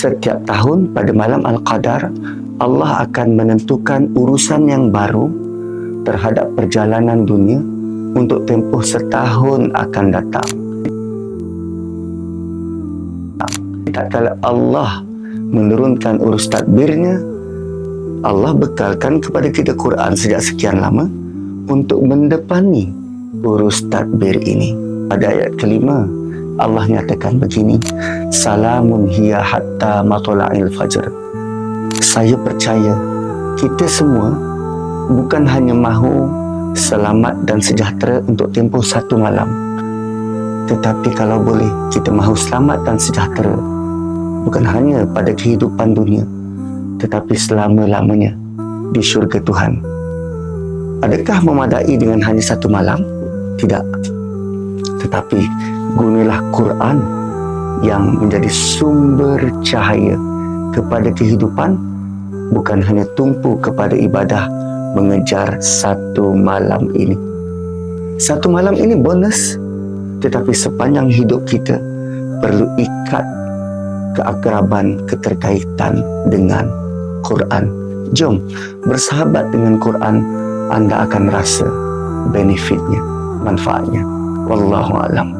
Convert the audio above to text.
Setiap tahun pada malam Al-Qadar, Allah akan menentukan urusan yang baru terhadap perjalanan dunia untuk tempoh setahun akan datang. Tak kala Allah menurunkan urus tadbirnya, Allah bekalkan kepada kita Quran sejak sekian lama untuk mendepani urus tadbir ini. Pada ayat kelima, Allah nyatakan begini, Salamun hiya hatta matla'il fajr. Saya percaya kita semua bukan hanya mahu selamat dan sejahtera untuk tempoh satu malam, tetapi kalau boleh kita mahu selamat dan sejahtera bukan hanya pada kehidupan dunia, tetapi selama-lamanya di syurga Tuhan. Adakah memadai dengan hanya satu malam? Tidak. Tetapi gunalah Quran yang menjadi sumber cahaya kepada kehidupan, bukan hanya tumpu kepada ibadah mengejar satu malam ini. Satu malam ini bonus, tetapi sepanjang hidup kita perlu ikat keakraban, keterkaitan dengan Quran. Jom bersahabat dengan Quran, anda akan rasa benefitnya, manfaatnya. Wallahu a'lam.